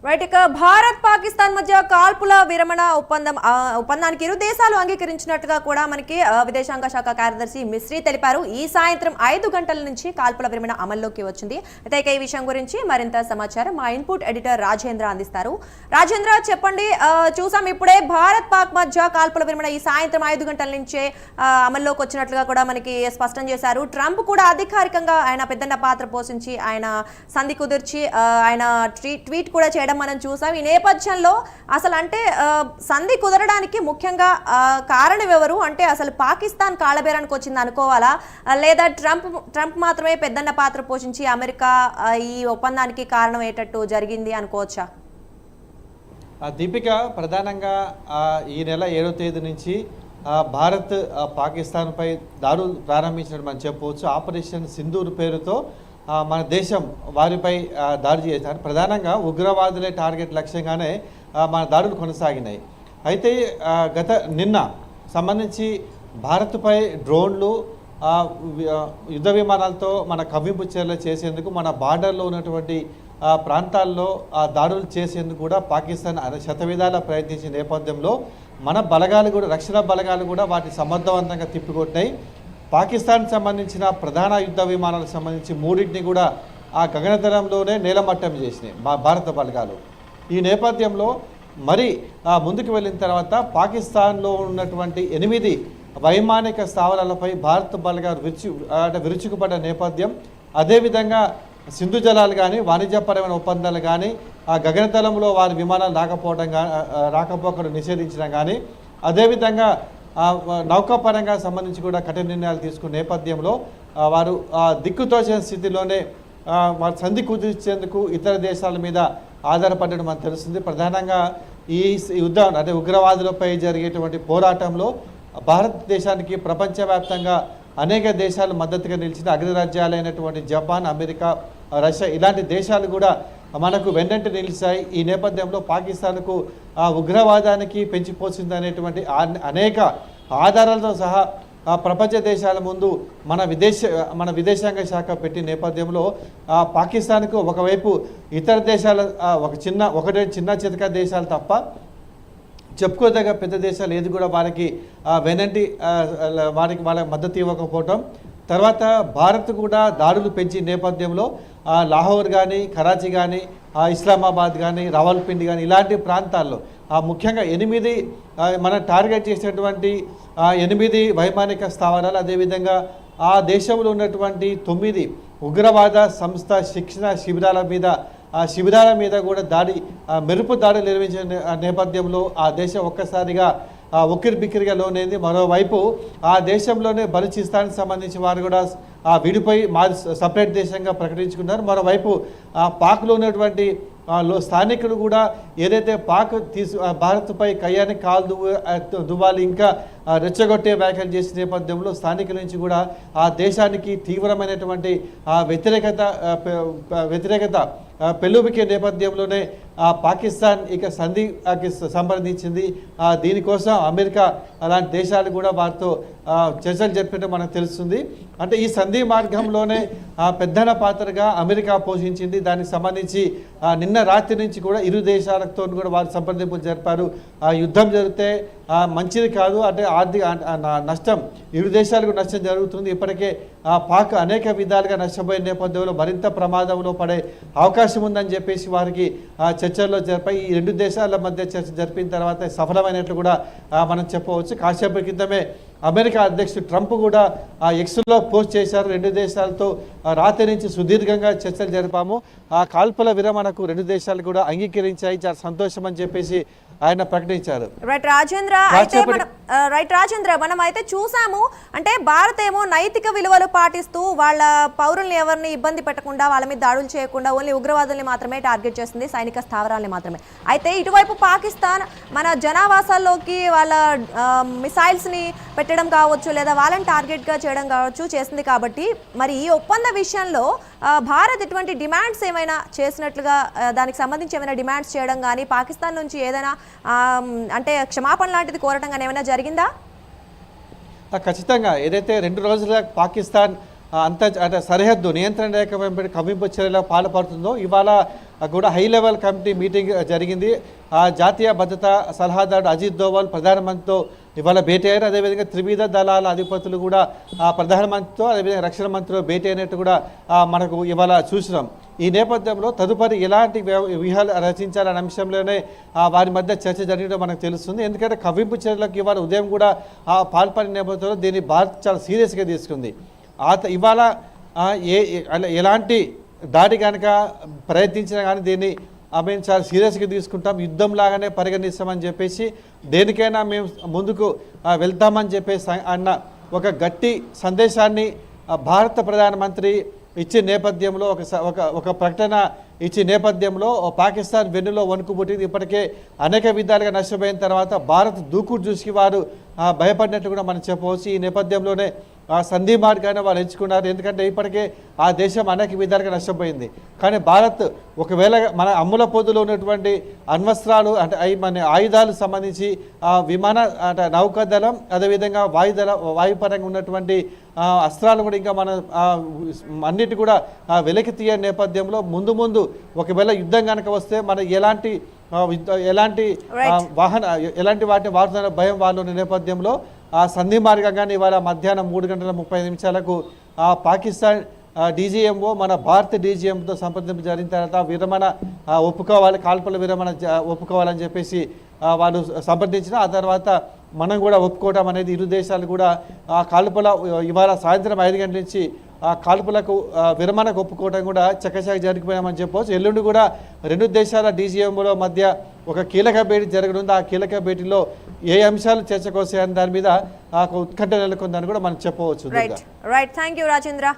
Right. ఇక భారత్ పాకిస్తాన్ మధ్య కాల్పుల విరమణ ఒప్పందానికి ఇరు దేశాలు అంగీకరించినట్టుగా కూడా మనకి విదేశాంగ శాఖ కార్యదర్శి మిశ్రీ తెలిపారు. ఈ సాయంత్రం 5 గంటల నుంచి కాల్పుల విరమణ అమల్లోకి వచ్చింది. అయితే ఈ విషయం గురించి మరింత సమాచారం మా ఇన్పుట్ ఎడిటర్ రాజేంద్ర అందిస్తారు. రాజేంద్ర, చెప్పండి. చూసాం ఇప్పుడే భారత్ పాక్ మధ్య కాల్పుల విరమణ ఈ సాయంత్రం 5 గంటల నుంచే అమల్లోకి వచ్చినట్లుగా కూడా మనకి స్పష్టం చేశారు. ట్రంప్ కూడా అధికారికంగా ఆయన పెద్దన్న పాత్ర పోషించి ఆయన సంధి కుదిర్చి ఆయన ట్వీట్ కూడా మనం చూసాం. ఈ నేపథ్యంలో అసలు అంటే సంధి కుదరడానికి ముఖ్యంగా కారణం ఎవరు? అంటే అసలు పాకిస్తాన్ కాళ్ళబేరానికి వచ్చింది అనుకోవాలా, లేదా ట్రంప్ మాత్రమే పెద్దన్న పాత్ర పోషించి అమెరికా ఈ ఒప్పందానికి కారణం అయ్యేటట్టు జరిగింది అనుకోవచ్చా? దీపిక, ప్రధానంగా ఈ నెల 7వ తేదీ నుంచి భారత్ పాకిస్తాన్పై దాడులు ప్రారంభించినట్టు మనం చెప్పవచ్చు. ఆపరేషన్ సింధూర్ పేరుతో మన దేశం వారిపై దాడి చేశారు. ప్రధానంగా ఉగ్రవాదులే టార్గెట్ లక్ష్యంగానే మన దాడులు కొనసాగినాయి. అయితే నిన్న సంబంధించి భారత్పై డ్రోన్లు యుద్ధ విమానాలతో మన కవ్వింపు చర్యలు చేసేందుకు మన బార్డర్లో ఉన్నటువంటి ప్రాంతాల్లో దాడులు చేసేందుకు కూడా పాకిస్తాన్ శతవిధాలా ప్రయత్నించిన నేపథ్యంలో మన బలగాలు కూడా, రక్షణ బలగాలు కూడా వాటిని సమర్థవంతంగా తిప్పికొట్టినాయి. పాకిస్తాన్ సంబంధించిన ప్రధాన యుద్ధ విమానాలకు సంబంధించి 3టిని కూడా ఆ గగనతలంలోనే నేలమట్టం చేసినాయి భారత బలగాలు. ఈ నేపథ్యంలో మరి ముందుకు వెళ్ళిన తర్వాత పాకిస్తాన్లో ఉన్నటువంటి 8 వైమానిక స్థావరాలపై భారత బలగాలు విరుచుకుపడ్డ నేపథ్యం. అదేవిధంగా సింధు జలాలు కానీ, వాణిజ్యపరమైన ఒప్పందాలు కానీ, ఆ గగనతలంలో వారి విమానాలు రాకపోకలు నిషేధించడం కానీ, అదేవిధంగా నౌకాపరంగా సంబంధించి కూడా కఠిన నిర్ణయాలు తీసుకున్న నేపథ్యంలో వారు దిక్కుతోచిన స్థితిలోనే వారు సంధి కుదిర్చేందుకు ఇతర దేశాల మీద ఆధారపడడం మనకు తెలుస్తుంది. ప్రధానంగా ఈ యుద్ధం అంటే ఉగ్రవాదులపై జరిగేటువంటి పోరాటంలో భారతదేశానికి ప్రపంచవ్యాప్తంగా అనేక దేశాలు మద్దతుగా నిలిచిన అగ్రరాజ్యాలైనటువంటి జపాన్, అమెరికా, రష్యా ఇలాంటి దేశాలు కూడా మనకు వెన్నంటి నిలిచాయి. ఈ నేపథ్యంలో పాకిస్తాన్కు ఉగ్రవాదానికి పెంచిపోసింది అనేటువంటి అనేక ఆధారాలతో సహా ప్రపంచ దేశాల ముందు మన విదేశాంగ శాఖ పెట్టిన నేపథ్యంలో పాకిస్తాన్కు ఒకవైపు ఇతర దేశాల ఒకటే చిన్న చితక దేశాలు తప్ప చెప్పుకోదగ్గ పెద్ద దేశాలు ఏది కూడా వారికి వెనంటి వాళ్ళ మద్దతు ఇవ్వకపోవటం, తర్వాత భారత్ కూడా దాడులు పెంచిన నేపథ్యంలో లాహోర్ కానీ, కరాచీ కానీ, ఇస్లామాబాద్ కానీ, రావల్పిండి కానీ ఇలాంటి ప్రాంతాల్లో ముఖ్యంగా 8 మన టార్గెట్ చేసినటువంటి 8 వైమానిక స్థావరాలు, అదేవిధంగా ఆ దేశంలో ఉన్నటువంటి 9 ఉగ్రవాద సంస్థ శిక్షణ శిబిరాల మీద కూడా మెరుపు దాడి నిర్వహించిన నేపథ్యంలో ఆ దేశం ఒక్కసారిగా ఉక్కిరిబిక్కిరిగా లోనైంది. మరోవైపు ఆ దేశంలోనే బలూచిస్తాన్కి సంబంధించి వారు కూడా విడిపోయి సపరేట్ దేశంగా ప్రకటించుకున్నారు. మరోవైపు పాక్లో ఉన్నటువంటి స్థానికులు కూడా ఏదైతే పాక్ భారత్పై కయ్యానికి కాలు దువ్వాలి ఇంకా రెచ్చగొట్టే వ్యాఖ్యలు చేసిన నేపథ్యంలో స్థానికుల నుంచి కూడా ఆ దేశానికి తీవ్రమైనటువంటి వ్యతిరేకత పెళ్ళుబికే నేపథ్యంలోనే పాకిస్తాన్ ఇక సంధికి సంప్రదించింది. దీనికోసం అమెరికా అలాంటి దేశాలు కూడా వారితో చర్చలు జరిపినట్టు మనకు తెలుస్తుంది. అంటే ఈ సంధి మార్గంలోనే పెద్దన పాత్రగా అమెరికా పోషించింది. దానికి సంబంధించి నిన్న రాత్రి నుంచి కూడా ఇరు దేశాలతో కూడా వారు సంప్రదింపులు జరిపారు. యుద్ధం జరిగితే మంచిది కాదు, అంటే ఆర్థిక నష్టం ఇరు దేశాలకు నష్టం జరుగుతుంది. ఇప్పటికే పాక్ అనేక విధాలుగా నష్టపోయే నేపథ్యంలో మరింత ప్రమాదంలో పడే అవకాశం ఉందని చెప్పేసి వారికి చర్చల్లో జరిపాయి. ఈ 2 దేశాల మధ్య చర్చ జరిపిన తర్వాత సఫలమైనట్లు కూడా మనం చెప్పవచ్చు. కాసేపటి క్రితమే అమెరికా అధ్యక్షుడు ట్రంప్ కూడా ఎక్స్లో పోస్ట్ చేశారు. 2 దేశాలతో రాత్రి నుంచి సుదీర్ఘంగా చర్చలు జరిపాము, ఆ కాల్పుల విరమణకు 2 దేశాలు కూడా అంగీకరించాయి, చాలా సంతోషం అని చెప్పేసి ఆయన ప్రకటించారు. రైట్ రాజేంద్ర, మనం అయితే చూసాము. అంటే భారత్ ఏమో నైతిక విలువలు పాటిస్తూ వాళ్ళ పౌరుల్ని ఎవరిని ఇబ్బంది పెట్టకుండా, వాళ్ళ మీద దాడులు చేయకుండా ఓన్లీ ఉగ్రవాదుల్ని మాత్రమే టార్గెట్ చేస్తుంది, సైనిక స్థావరాల్ని మాత్రమే. అయితే ఇటువైపు పాకిస్తాన్ మన జనావాసాల్లోకి వాళ్ళ మిసైల్స్ని పెట్టడం కావచ్చు, లేదా వాళ్ళని టార్గెట్గా చేయడం కావచ్చు చేసింది. కాబట్టి మరి ఈ ఒప్పంద విషయంలో భారత్ ఇటువంటి డిమాండ్స్ ఏమైనా చేసినట్లుగా, దానికి సంబంధించి ఏమైనా డిమాండ్స్ చేయడం కానీ, పాకిస్తాన్ నుంచి ఏదైనా అంటే క్షమాపణ లాంటిది కోరటం కానీ ఏమైనా జరిగిందా? ఖచ్చితంగా. ఏదైతే 2 రోజులుగా పాకిస్తాన్ అంటే సరిహద్దు నియంత్రణ రేఖ వెంబడి కవ్వింపు చర్యలకు పాల్పడుతుందో ఇవాళ కూడా హై లెవెల్ కమిటీ మీటింగ్ జరిగింది. జాతీయ భద్రతా సలహాదారు అజిత్ దోవల్ ప్రధానమంత్రితో ఇవాళ భేటీ అయ్యారు. అదేవిధంగా త్రివిధ దళాల అధిపతులు కూడా ప్రధానమంత్రితో అదేవిధంగా రక్షణ మంత్రితో భేటీ అయినట్టు కూడా మనకు ఇవాళ చూసినాం. ఈ నేపథ్యంలో తదుపరి ఎలాంటి వ్యూహాలు రచించాలనే అంశంలోనే వారి మధ్య చర్చ జరిగడం మనకు తెలుస్తుంది. ఎందుకంటే కవ్వింపు చర్యలకు ఇవాళ ఉదయం కూడా పాల్పడిన నేపథ్యంలో దీన్ని భారత్ చాలా సీరియస్గా తీసుకుంది. ఇవాళ ఎలాంటి దాడి కనుక ప్రయత్నించినా కానీ దీన్ని మేము చాలా సీరియస్గా తీసుకుంటాం, యుద్ధం లాగానే పరిగణిస్తామని చెప్పేసి దేనికైనా మేము ముందుకు వెళ్తామని చెప్పేసి అన్న ఒక గట్టి సందేశాన్ని భారత ప్రధానమంత్రి ఇచ్చే నేపథ్యంలో ఒక ప్రకటన ఇచ్చే నేపథ్యంలో పాకిస్తాన్ వెన్నులో వణుకు పుట్టింది. ఇప్పటికే అనేక విధాలుగా నష్టపోయిన తర్వాత భారత్ దూకుడు చూసి వారు భయపడినట్టు కూడా మనం చెప్పవచ్చు. ఈ నేపథ్యంలోనే సంధి మార్గాన్ని వాళ్ళు ఎంచుకున్నారు. ఎందుకంటే ఇప్పటికే ఆ దేశం అనేక విధాలుగా నష్టపోయింది. కానీ భారత్ ఒకవేళ మన అమ్ముల పొద్దులో ఉన్నటువంటి అణ్వస్త్రాలు అంటే మన ఆయుధాలు సంబంధించి విమాన అంటే నౌకాదళం అదేవిధంగా వాయుపరంగా ఉన్నటువంటి అస్త్రాలు కూడా ఇంకా మన అన్నిటి కూడా వెలికి తీయ నేపథ్యంలో ముందు ఒకవేళ యుద్ధం కనుక వస్తే మన ఎలాంటి వాటిని వాడుతున్న భయం వాళ్ళు ఉన్న నేపథ్యంలో సంధి మార్గంగానే ఇవాళ మధ్యాహ్నం 3:30 పాకిస్తాన్ డీజీఎంఓ మన భారత డీజీఎంతో సంప్రదింపు జరిగిన తర్వాత విరమణ ఒప్పుకోవాలి, కాల్పుల విరమణ ఒప్పుకోవాలని చెప్పేసి వాళ్ళు సంప్రదించిన ఆ తర్వాత మనం కూడా ఒప్పుకోవడం అనేది ఇరు దేశాలు కూడా కాల్పుల ఇవాళ సాయంత్రం 5 గంటల నుంచి కాల్పులకు విరమణకు ఒప్పుకోవడం కూడా చకచక జరిగిపోయామని చెప్పవచ్చు. ఎల్లుండి కూడా రెండు దేశాల డీజీఎంఓల మధ్య ఒక కీలక భేటీ జరగనుంది. ఆ కీలక భేటీలో ఏ అంశాలు చర్చకు వస్తాయని దాని మీద ఉత్కంఠ నెలకొందని కూడా మనం చెప్పవచ్చు. Right thank you Rajendra.